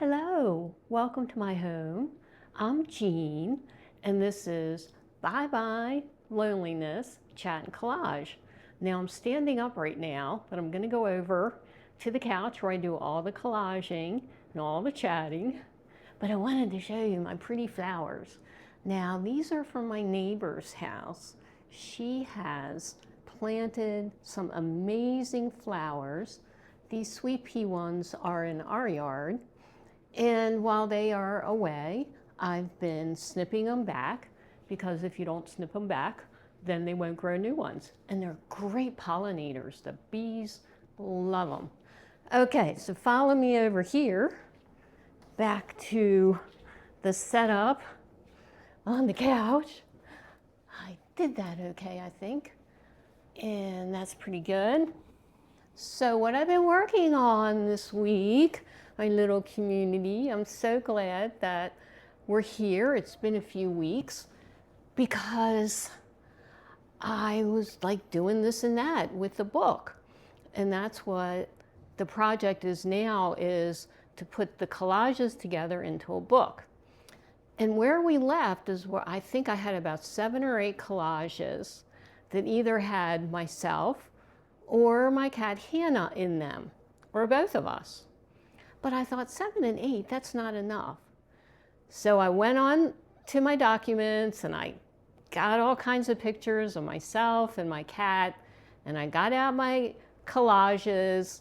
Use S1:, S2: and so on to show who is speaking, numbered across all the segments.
S1: Hello, welcome to my home. I'm Jean, and this is Bye Bye Loneliness Chat and Collage. Now I'm standing up right now, but I'm going to go over to the couch where I do all the collaging and all the chatting. But I wanted to show you my pretty flowers. Now these are from my neighbor's house. She has planted some amazing flowers. These sweet pea ones are in our yard. And while they are away, I've been snipping them back because if you don't snip them back, then they won't grow new ones. And they're great pollinators. The bees love them. Okay, so follow me over here, back to the setup on the couch. I did that okay, I think. And that's pretty good. So what I've been working on this week, my little community, I'm so glad that we're here. It's been a few weeks because I was like doing this and that with the book. And that's what the project is now, is to put the collages together into a book. And where we left is where I think I had about 7 or 8 collages that either had myself or my cat Hannah in them, or both of us. But I thought 7 and 8, that's not enough. So I went on to my documents and I got all kinds of pictures of myself and my cat, and I got out my collages,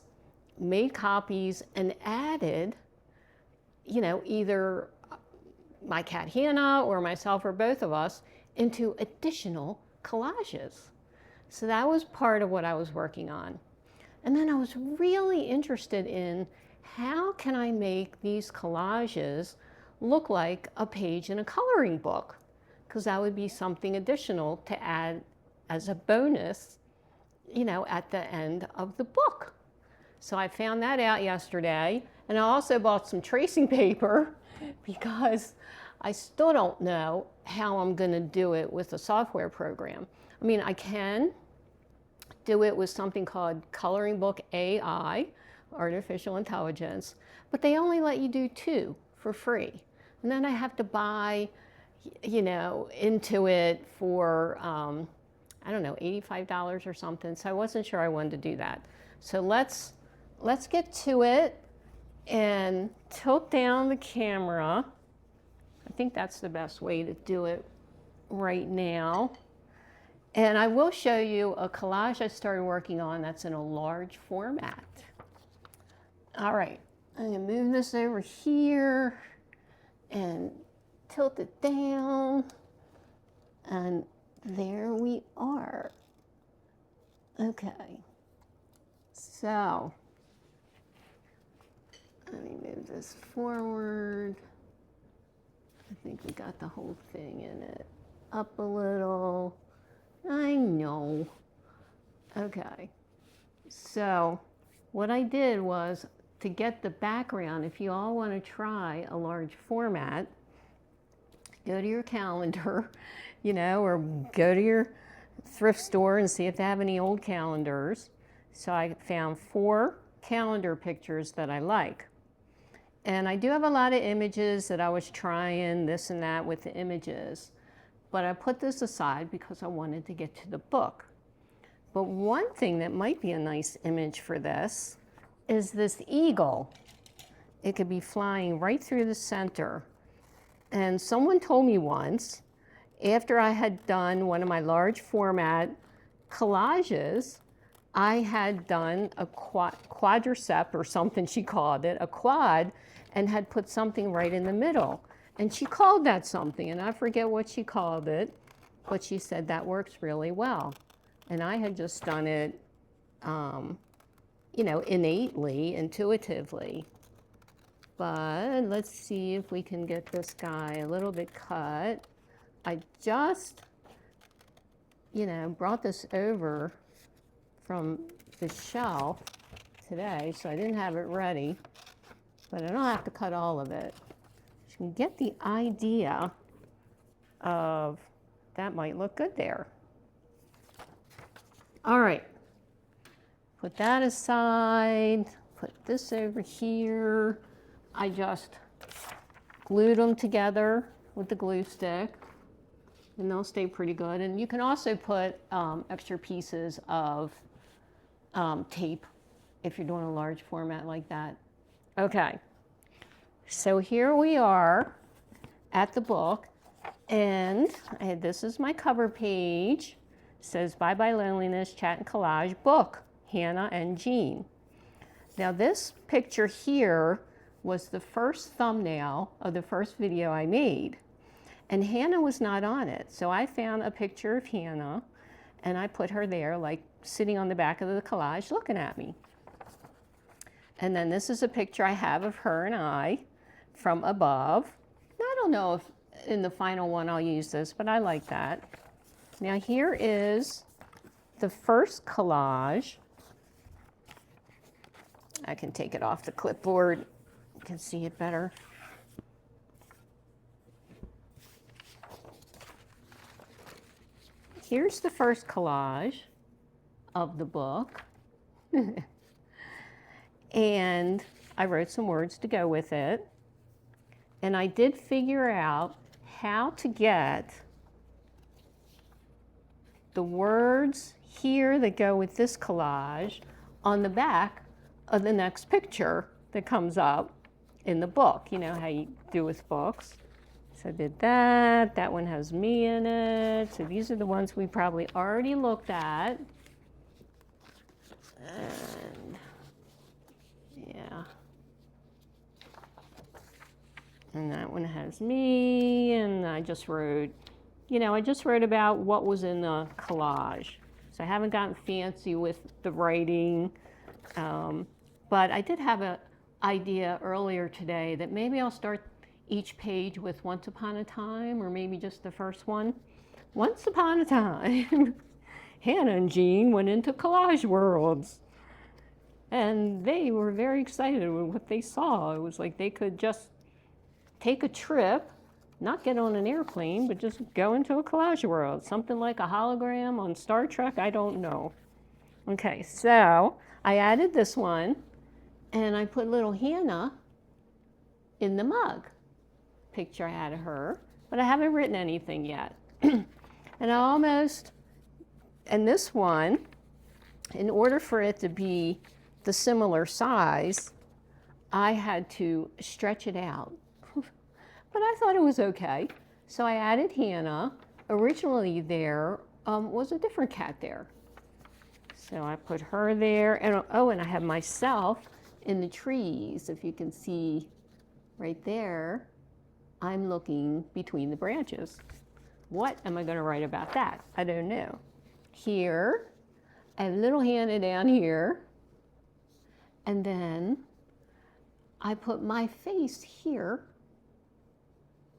S1: made copies, and added, either my cat Hannah or myself or both of us into additional collages. So that was part of what I was working on. And then I was really interested in how can I make these collages look like a page in a coloring book? Because that would be something additional to add as a bonus, at the end of the book. So I found that out yesterday. And I also bought some tracing paper because I still don't know how I'm going to do it with a software program. I mean, I can do it with something called Coloring Book AI, artificial intelligence, but they only let you do 2 for free. And then I have to buy, into it for, I don't know, $85 or something. So I wasn't sure I wanted to do that. So let's get to it and tilt down the camera. I think that's the best way to do it right now. And I will show you a collage I started working on that's in a large format. All right, I'm gonna move this over here and tilt it down. And there we are. Okay, so let me move this forward. I think we got the whole thing in it. Up a little. I know. Okay. So what I did was, to get the background, if you all want to try a large format, go to your calendar, or go to your thrift store and see if they have any old calendars. So I found 4 calendar pictures that I like. And I do have a lot of images that I was trying this and that with the images. But I put this aside because I wanted to get to the book. But one thing that might be a nice image for this is this eagle. It could be flying right through the center. And someone told me once, after I had done one of my large format collages, I had done a quadricep or something she called it, a quad, and had put something right in the middle. And she called that something, and I forget what she called it, but she said that works really well. And I had just done it, innately, intuitively. But let's see if we can get this guy a little bit cut. I just, brought this over from the shelf today, so I didn't have it ready, but I don't have to cut all of it. You can get the idea of that might look good there. All right, put that aside, put this over here. I just glued them together with the glue stick, and they'll stay pretty good. And you can also put extra pieces of tape if you're doing a large format like that. Okay, so here we are at the book, and this is my cover page. It says, Bye Bye Loneliness, Chat and Collage book, Hannah and Jean. Now this picture here was the first thumbnail of the first video I made, and Hannah was not on it. So I found a picture of Hannah, and I put her there, like sitting on the back of the collage looking at me. And then this is a picture I have of her and I from above. Now, I don't know if in the final one I'll use this, but I like that. Now here is the first collage. I can take it off the clipboard. You can see it better. Here's the first collage of the book. And I wrote some words to go with it. And I did figure out how to get the words here that go with this collage on the back of the next picture that comes up in the book. You know how you do with books. So I did that. That one has me in it. So these are the ones we probably already looked at. And yeah. And that one has me, and I just wrote, I just wrote about what was in the collage. So I haven't gotten fancy with the writing, but I did have an idea earlier today that maybe I'll start each page with Once Upon a Time, or maybe just the first one. Once upon a time, Hannah and Jean went into Collage Worlds. And they were very excited with what they saw. It was like they could just take a trip, not get on an airplane, but just go into a collage world. Something like a hologram on Star Trek, I don't know. Okay, so I added this one, and I put little Hannah in the mug. Picture I had of her, but I haven't written anything yet. And this one, in order for it to be the similar size, I had to stretch it out. But I thought it was okay. So I added Hannah. Originally there was a different cat there. So I put her there. And and I have myself in the trees. If you can see right there, I'm looking between the branches. What am I going to write about that? I don't know. Here, I have little Hannah down here. And then I put my face here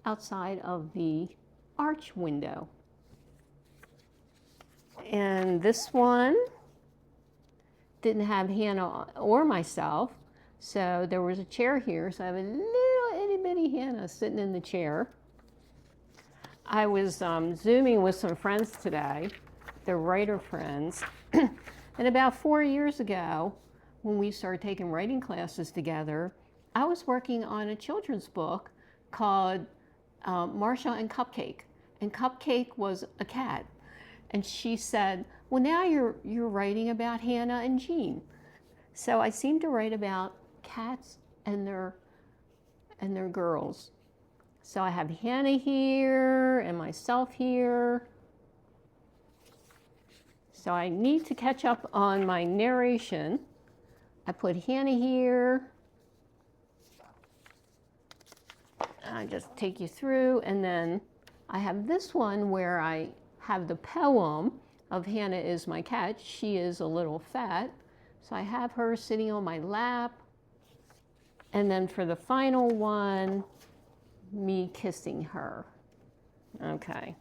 S1: outside of the arch window. And this one didn't have Hannah or myself, so there was a chair here, so I have a little itty bitty Hannah sitting in the chair. I was Zooming with some friends today, they're writer friends, and about 4 years ago, when we started taking writing classes together, I was working on a children's book called Marsha and Cupcake. And Cupcake was a cat. And she said, well, now you're writing about Hannah and Jean. So I seem to write about cats and their girls. So I have Hannah here and myself here. So I need to catch up on my narration. I put Hannah here. I just take you through, and then I have this one where I have the poem of Hannah is my cat. She is a little fat. So I have her sitting on my lap. And then for the final one, me kissing her. Okay.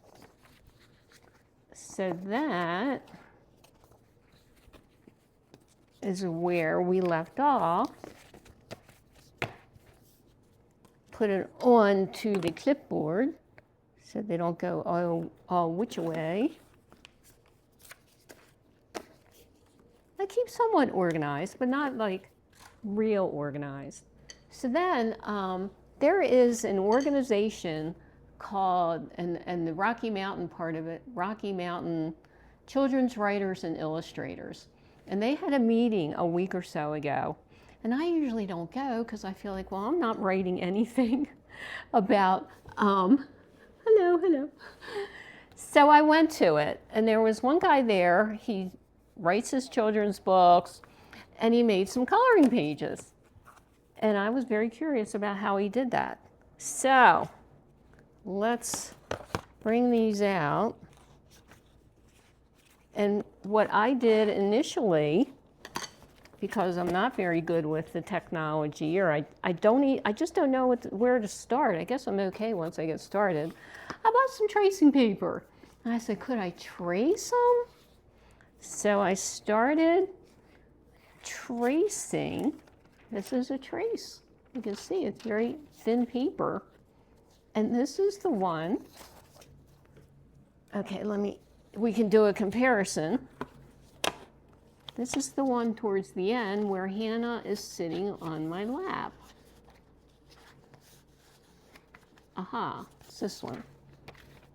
S1: So that is where we left off. Put it on to the clipboard so they don't go all which way. I keep somewhat organized, but not like real organized. So then there is an organization called, and the Rocky Mountain part of it, Rocky Mountain Children's Writers and Illustrators. And they had a meeting a week or so ago. And I usually don't go because I feel like, well, I'm not writing anything about, hello. So I went to it, and there was one guy there. He writes his children's books, and he made some coloring pages. And I was very curious about how he did that. So let's bring these out. And what I did initially, because I'm not very good with the technology, or I just don't know where to start. I guess I'm okay once I get started. I bought some tracing paper. And I said, could I trace them? So I started tracing. This is a trace. You can see it's very thin paper. And this is the one. Okay, we can do a comparison. This is the one towards the end where Hannah is sitting on my lap. Aha, it's this one.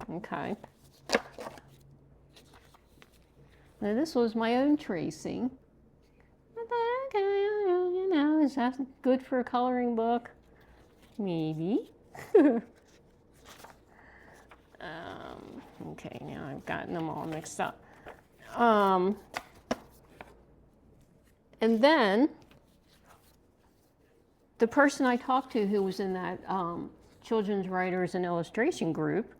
S1: Okay. Now this was my own tracing. I thought, okay, is that good for a coloring book? Maybe. Okay, now I've gotten them all mixed up. And then the person I talked to who was in that Children's Writers and Illustration group,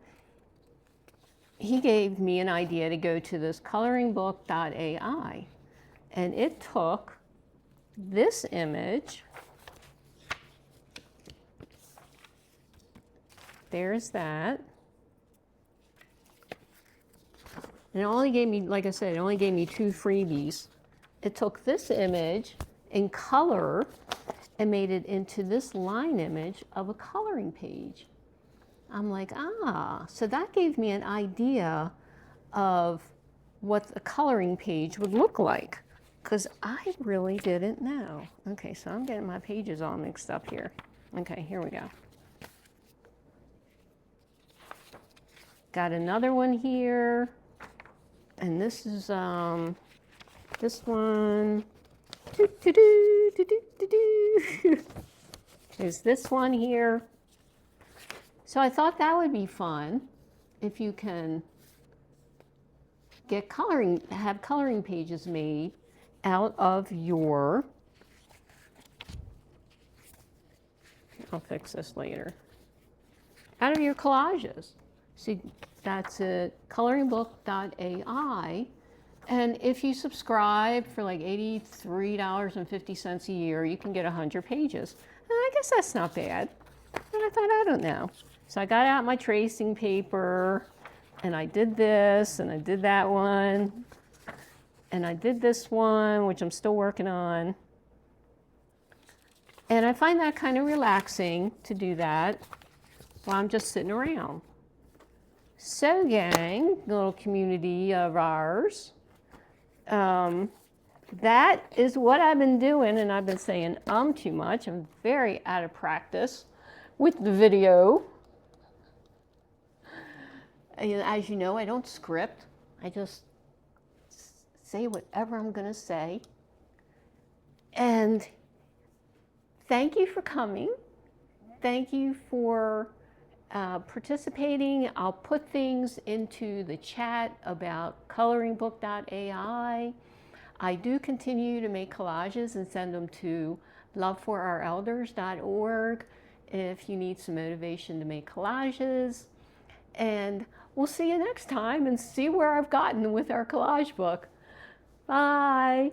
S1: he gave me an idea to go to this coloringbook.ai. And it took this image. There's that. And it only gave me, like I said, it only gave me 2 freebies. It took this image in color and made it into this line image of a coloring page. I'm like, so that gave me an idea of what the coloring page would look like, because I really didn't know. Okay, so I'm getting my pages all mixed up here. Okay, here we go. Got another one here, and this is this one. There's this one here. So I thought that would be fun if you can have coloring pages made out of your, I'll fix this later, out of your collages. So that's at coloringbook.ai. And if you subscribe for like $83.50 a year, you can get 100 pages. And I guess that's not bad. And I thought, I don't know. So I got out my tracing paper, and I did this, and I did that one, and I did this one, which I'm still working on. And I find that kind of relaxing to do that while I'm just sitting around. So gang, the little community of ours, that is what I've been doing, and I've been saying too much. I'm very out of practice with the video. As you know, I don't script. I just say whatever I'm going to say. And thank you for coming. Thank you for participating. I'll put things into the chat about coloringbook.ai. I do continue to make collages and send them to loveforourelders.org if you need some motivation to make collages. And we'll see you next time and see where I've gotten with our collage book. Bye.